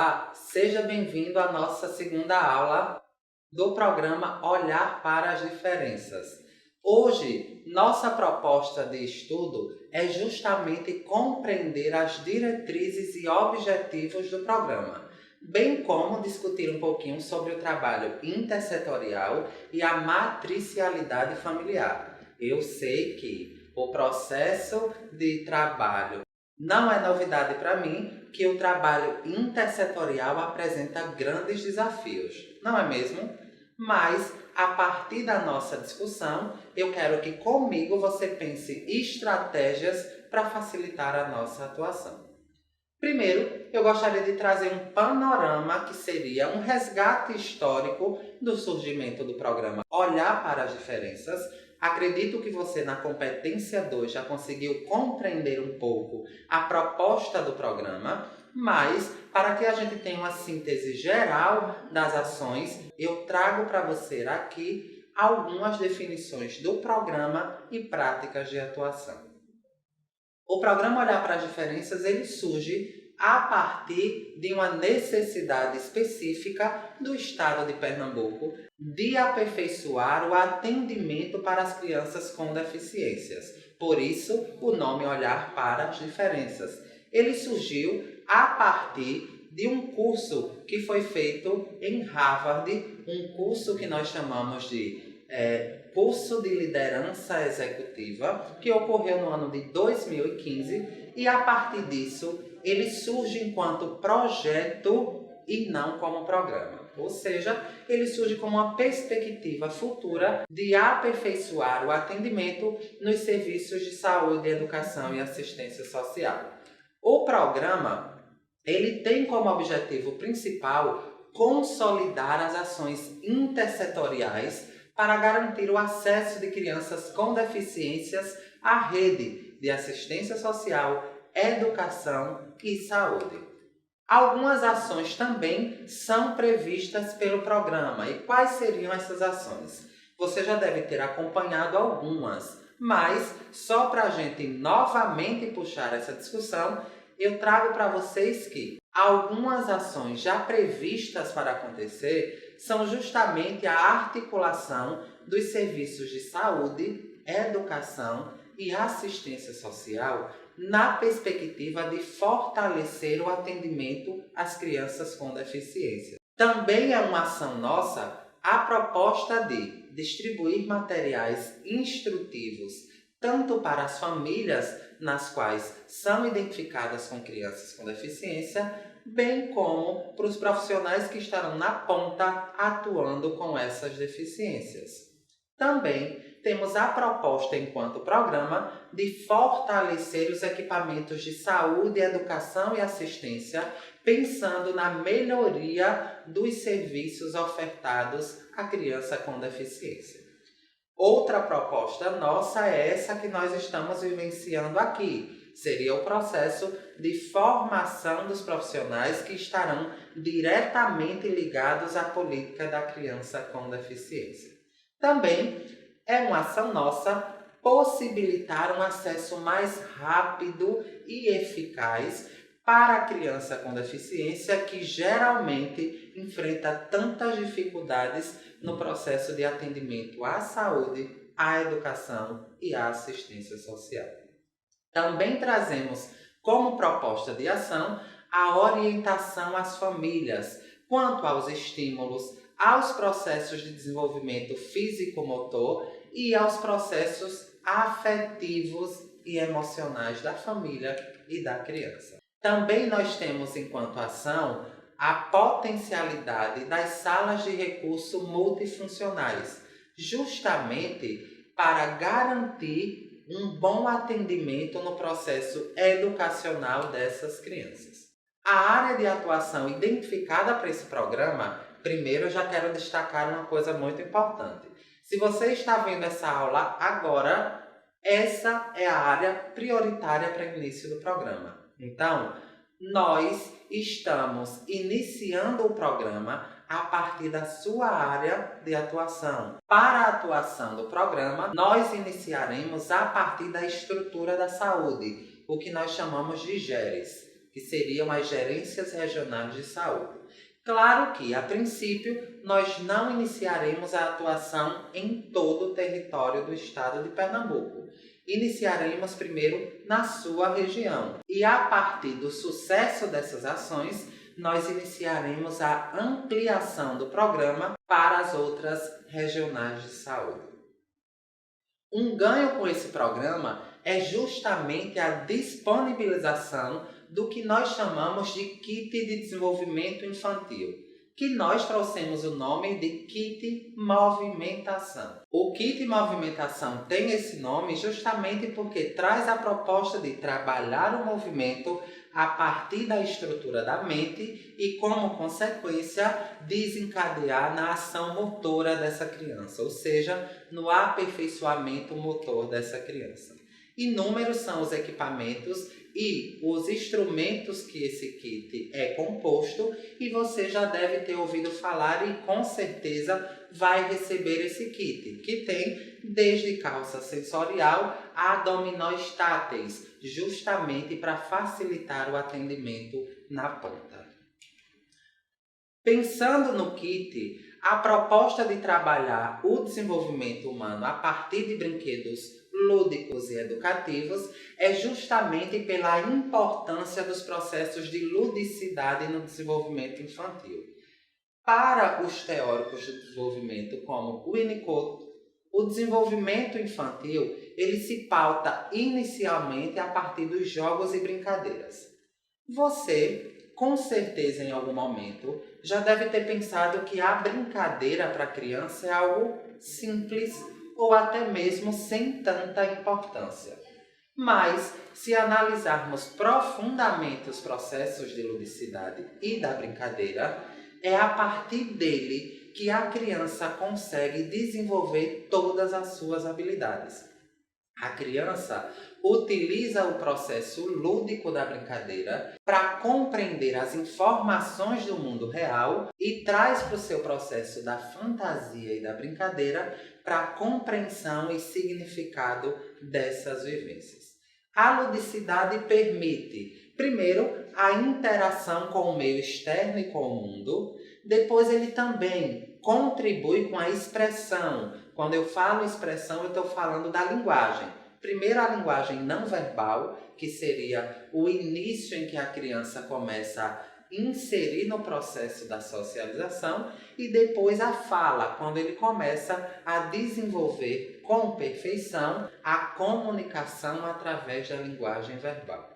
Olá, seja bem-vindo à nossa segunda aula do programa Olhar para as Diferenças. Hoje, nossa proposta de estudo é justamente compreender as diretrizes e objetivos do programa, bem como discutir um pouquinho sobre o trabalho intersetorial e a matricialidade familiar. Eu sei que o processo de trabalho não é novidade para mim que o trabalho intersetorial apresenta grandes desafios, não é mesmo? Mas, a partir da nossa discussão, eu quero que comigo você pense estratégias para facilitar a nossa atuação. Primeiro, eu gostaria de trazer um panorama que seria um resgate histórico do surgimento do programa Olhar para as Diferenças. Acredito que você, na competência 2, já conseguiu compreender um pouco a proposta do programa, mas, para que a gente tenha uma síntese geral das ações, eu trago para você aqui algumas definições do programa e práticas de atuação. O programa Olhar para as Diferenças ele surge a partir de uma necessidade específica do Estado de Pernambuco de aperfeiçoar o atendimento para as crianças com deficiências. Por isso, o nome Olhar para as Diferenças. Ele surgiu a partir de um curso que foi feito em Harvard, um curso que nós chamamos de Curso de Liderança Executiva, que ocorreu no ano de 2015, e a partir disso ele surge enquanto projeto e não como programa. Ou seja, ele surge como uma perspectiva futura de aperfeiçoar o atendimento nos serviços de saúde, educação e assistência social. O programa ele tem como objetivo principal consolidar as ações intersetoriais para garantir o acesso de crianças com deficiências à rede de assistência social, educação e saúde. Algumas ações também são previstas pelo programa. E quais seriam essas ações? Você já deve ter acompanhado algumas, mas só para a gente novamente puxar essa discussão, eu trago para vocês que algumas ações já previstas para acontecer são justamente a articulação dos serviços de saúde, educação e assistência social na perspectiva de fortalecer o atendimento às crianças com deficiência. Também é uma ação nossa a proposta de distribuir materiais instrutivos tanto para as famílias nas quais são identificadas com crianças com deficiência, bem como para os profissionais que estarão na ponta atuando com essas deficiências. Também temos a proposta, enquanto programa, de fortalecer os equipamentos de saúde, educação e assistência, pensando na melhoria dos serviços ofertados à criança com deficiência. Outra proposta nossa é essa que nós estamos vivenciando aqui. Seria o processo de formação dos profissionais que estarão diretamente ligados à política da criança com deficiência. Também é uma ação nossa possibilitar um acesso mais rápido e eficaz para a criança com deficiência que geralmente enfrenta tantas dificuldades no processo de atendimento à saúde, à educação e à assistência social. Também trazemos como proposta de ação a orientação às famílias quanto aos estímulos, aos processos de desenvolvimento físico-motor e aos processos afetivos e emocionais da família e da criança. Também nós temos, enquanto ação, a potencialidade das salas de recurso multifuncionais, justamente para garantir um bom atendimento no processo educacional dessas crianças. A área de atuação identificada para esse programa, primeiro eu já quero destacar uma coisa muito importante. Se você está vendo essa aula agora, essa é a área prioritária para o início do programa. Então, nós estamos iniciando o programa a partir da sua área de atuação. Para a atuação do programa, nós iniciaremos a partir da estrutura da saúde, o que nós chamamos de GERES. que seriam as gerências regionais de saúde. Claro que, a princípio, nós não iniciaremos a atuação em todo o território do estado de Pernambuco. Iniciaremos primeiro na sua região e, a partir do sucesso dessas ações, nós iniciaremos a ampliação do programa para as outras regionais de saúde. Um ganho com esse programa é justamente a disponibilização do que nós chamamos de Kit de Desenvolvimento Infantil, que nós trouxemos o nome de Kit Movimentação. O Kit Movimentação tem esse nome justamente porque traz a proposta de trabalhar o movimento a partir da estrutura da mente e, como consequência, desencadear na ação motora dessa criança, ou seja, no aperfeiçoamento motor dessa criança. Inúmeros são os equipamentos e os instrumentos que esse kit é composto e você já deve ter ouvido falar e com certeza vai receber esse kit, que tem desde calça sensorial a dominós táteis, justamente para facilitar o atendimento na ponta. Pensando no kit, a proposta de trabalhar o desenvolvimento humano a partir de brinquedos lúdicos e educativos é justamente pela importância dos processos de ludicidade no desenvolvimento infantil. Para os teóricos do desenvolvimento como Winnicott, o desenvolvimento infantil ele se pauta inicialmente a partir dos jogos e brincadeiras. Você, com certeza em algum momento, já deve ter pensado que a brincadeira para a criança é algo simples ou até mesmo sem tanta importância. Mas, se analisarmos profundamente os processos de ludicidade e da brincadeira, é a partir dele que a criança consegue desenvolver todas as suas habilidades. A criança utiliza o processo lúdico da brincadeira para compreender as informações do mundo real e traz para o seu processo da fantasia e da brincadeira para a compreensão e significado dessas vivências. A ludicidade permite, primeiro, a interação com o meio externo e com o mundo. Depois, ele também contribui com a expressão. Quando eu falo expressão, eu estou falando da linguagem. Primeiro, a linguagem não verbal, que seria o início em que a criança começa a inserir no processo da socialização, e depois a fala, quando ele começa a desenvolver com perfeição a comunicação através da linguagem verbal.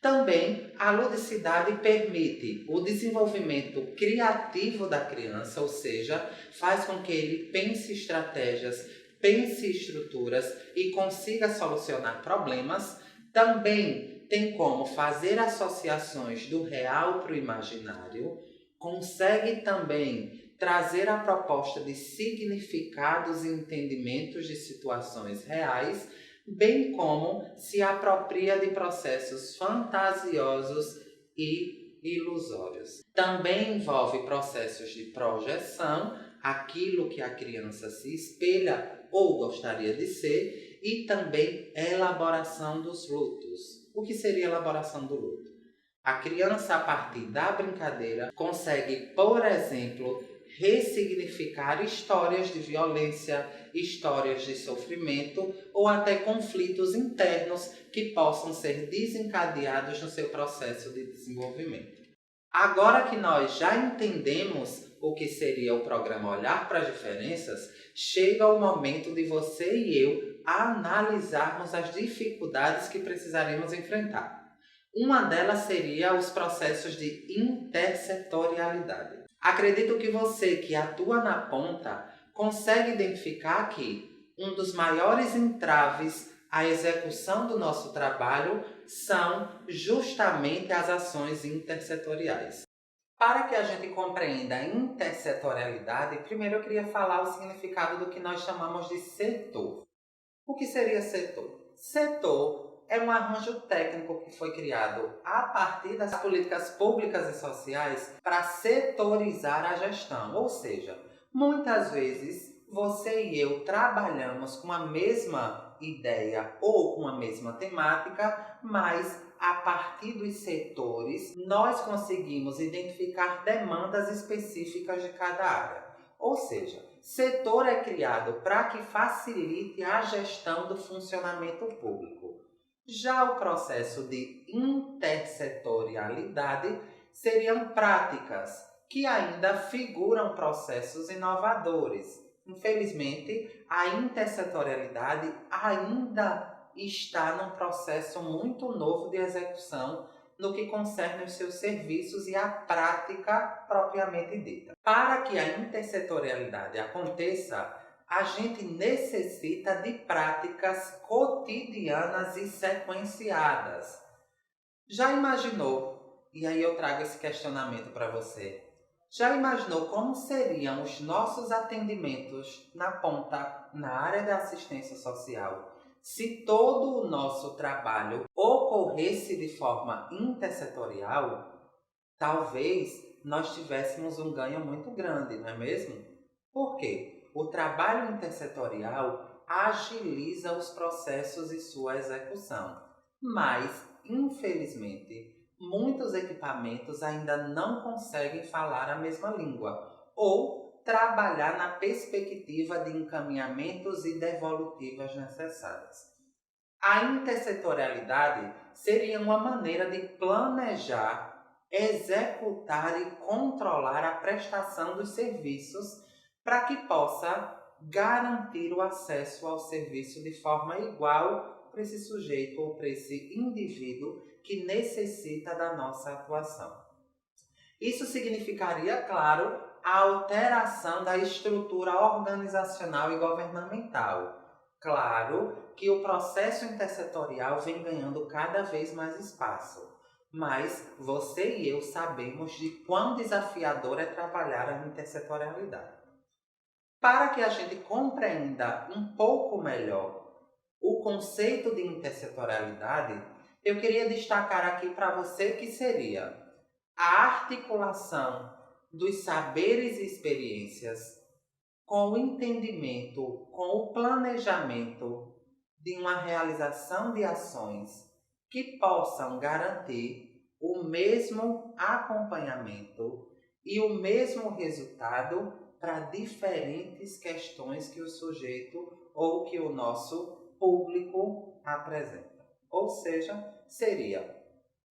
Também a ludicidade permite o desenvolvimento criativo da criança, ou seja, faz com que ele pense estratégias, pense estruturas e consiga solucionar problemas. Também tem como fazer associações do real para o imaginário, consegue também trazer a proposta de significados e entendimentos de situações reais, bem como se apropria de processos fantasiosos e ilusórios. Também envolve processos de projeção, aquilo que a criança se espelha ou gostaria de ser, e também elaboração dos lutos. O que seria a elaboração do luto? A criança, a partir da brincadeira, consegue, por exemplo, ressignificar histórias de violência, histórias de sofrimento ou até conflitos internos que possam ser desencadeados no seu processo de desenvolvimento. Agora que nós já entendemos o que seria o programa Olhar para as Diferenças, chega o momento de você e eu analisarmos as dificuldades que precisaremos enfrentar. Uma delas seria os processos de intersetorialidade. Acredito que você que atua na ponta consegue identificar que um dos maiores entraves à execução do nosso trabalho são justamente as ações intersetoriais. Para que a gente compreenda a intersetorialidade, primeiro eu queria falar o significado do que nós chamamos de setor. O que seria setor? Setor é um arranjo técnico que foi criado a partir das políticas públicas e sociais para setorizar a gestão. Ou seja, muitas vezes você e eu trabalhamos com a mesma ideia ou com a mesma temática, mas a partir dos setores, nós conseguimos identificar demandas específicas de cada área. Ou seja, setor é criado para que facilite a gestão do funcionamento público. Já o processo de intersetorialidade seriam práticas que ainda figuram processos inovadores. Infelizmente, a intersetorialidade ainda está num processo muito novo de execução no que concerne os seus serviços e a prática propriamente dita. Para que a intersetorialidade aconteça, a gente necessita de práticas cotidianas e sequenciadas. Já imaginou, e aí eu trago esse questionamento para você, já imaginou como seriam os nossos atendimentos na ponta, na área da assistência social, se todo o nosso trabalho ocorresse de forma intersetorial? Talvez nós tivéssemos um ganho muito grande, não é mesmo? Por quê? O trabalho intersetorial agiliza os processos e sua execução, mas, infelizmente, muitos equipamentos ainda não conseguem falar a mesma língua ou trabalhar na perspectiva de encaminhamentos e devolutivas necessárias. A intersetorialidade seria uma maneira de planejar, executar e controlar a prestação dos serviços para que possa garantir o acesso ao serviço de forma igual para esse sujeito ou para esse indivíduo que necessita da nossa atuação. Isso significaria, claro, a alteração da estrutura organizacional e governamental. Claro que o processo intersetorial vem ganhando cada vez mais espaço, mas você e eu sabemos de quão desafiador é trabalhar a intersetorialidade. Para que a gente compreenda um pouco melhor o conceito de intersetorialidade, eu queria destacar aqui para você que seria a articulação dos saberes e experiências com o entendimento, com o planejamento de uma realização de ações que possam garantir o mesmo acompanhamento e o mesmo resultado para diferentes questões que o sujeito ou que o nosso público apresenta. Ou seja, seria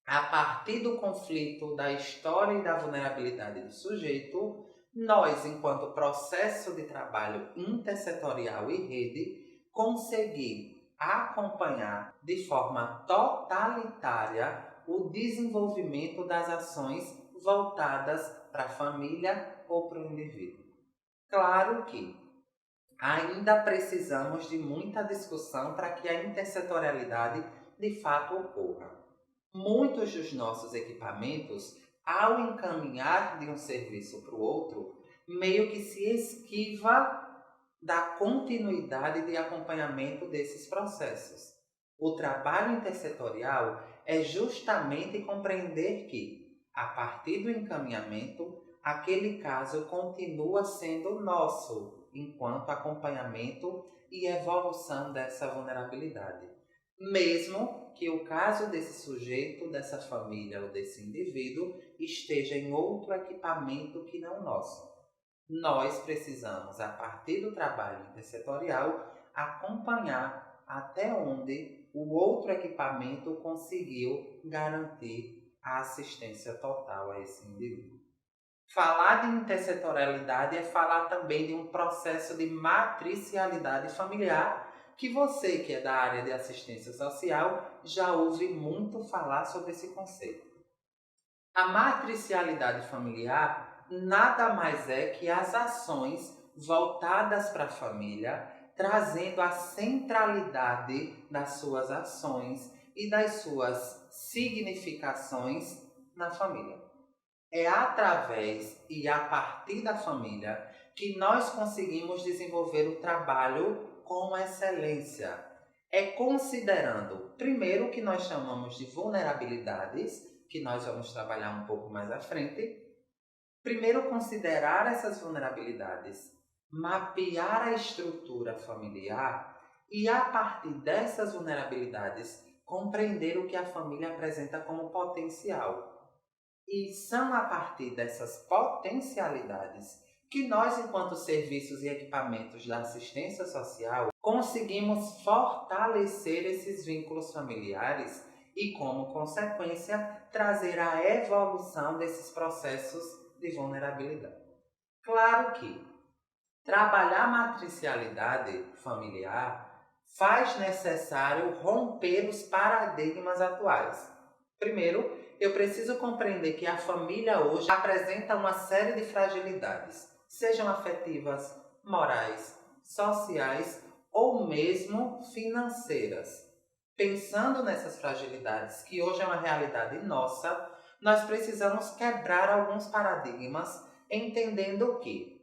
a partir do conflito, da história e da vulnerabilidade do sujeito, nós, enquanto processo de trabalho intersetorial e rede, conseguir acompanhar de forma totalitária o desenvolvimento das ações voltadas para a família ou para o indivíduo. Claro que ainda precisamos de muita discussão para que a intersetorialidade de fato ocorra. Muitos dos nossos equipamentos, ao encaminhar de um serviço para o outro, meio que se esquiva da continuidade de acompanhamento desses processos. O trabalho intersetorial é justamente compreender que, a partir do encaminhamento, aquele caso continua sendo nosso, enquanto acompanhamento e evolução dessa vulnerabilidade. Mesmo que o caso desse sujeito, dessa família ou desse indivíduo esteja em outro equipamento que não o nosso. Nós precisamos, a partir do trabalho intersetorial, acompanhar até onde o outro equipamento conseguiu garantir a assistência total a esse indivíduo. Falar de intersetorialidade é falar também de um processo de matricialidade familiar que você, que é da área de assistência social, já ouve muito falar sobre esse conceito. A matricialidade familiar nada mais é que as ações voltadas para a família, trazendo a centralidade das suas ações e das suas significações na família. É através e a partir da família que nós conseguimos desenvolver o trabalho com excelência. É considerando, primeiro, o que nós chamamos de vulnerabilidades, que nós vamos trabalhar um pouco mais à frente. Primeiro, considerar essas vulnerabilidades, mapear a estrutura familiar e, a partir dessas vulnerabilidades, compreender o que a família apresenta como potencial. E são a partir dessas potencialidades que nós, enquanto serviços e equipamentos da assistência social, conseguimos fortalecer esses vínculos familiares e, como consequência, trazer a evolução desses processos de vulnerabilidade. Claro que trabalhar a matricialidade familiar faz necessário romper os paradigmas atuais. Primeiro, eu preciso compreender que a família hoje apresenta uma série de fragilidades, sejam afetivas, morais, sociais ou mesmo financeiras. Pensando nessas fragilidades, que hoje é uma realidade nossa, nós precisamos quebrar alguns paradigmas, entendendo que,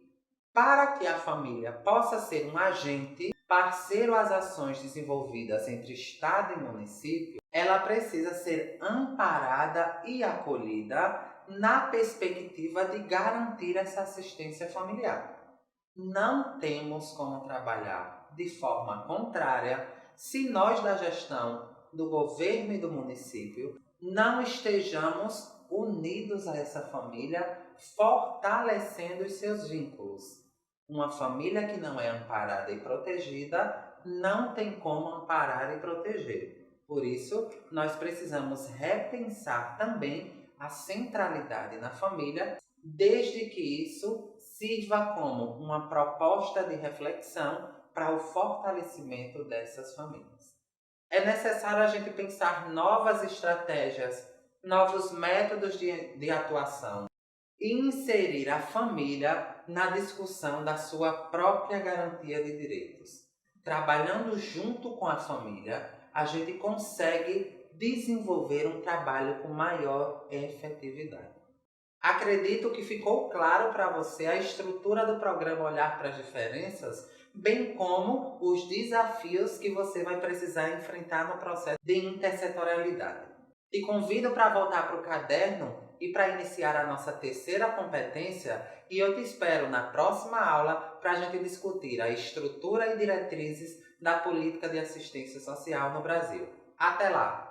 para que a família possa ser um agente parceiro às ações desenvolvidas entre Estado e município, ela precisa ser amparada e acolhida na perspectiva de garantir essa assistência familiar. Não temos como trabalhar de forma contrária se nós da gestão do governo e do município não estejamos unidos a essa família, fortalecendo os seus vínculos. Uma família que não é amparada e protegida não tem como amparar e proteger. Por isso, nós precisamos repensar também a centralidade na família, desde que isso sirva como uma proposta de reflexão para o fortalecimento dessas famílias. É necessário a gente pensar novas estratégias, novos métodos de atuação e inserir a família na discussão da sua própria garantia de direitos. Trabalhando junto com a família, a gente consegue desenvolver um trabalho com maior efetividade. Acredito que ficou claro para você a estrutura do programa Olhar para as Diferenças, bem como os desafios que você vai precisar enfrentar no processo de intersetorialidade. Te convido para voltar para o caderno e para iniciar a nossa terceira competência, e eu te espero na próxima aula para a gente discutir a estrutura e diretrizes da política de assistência social no Brasil. Até lá!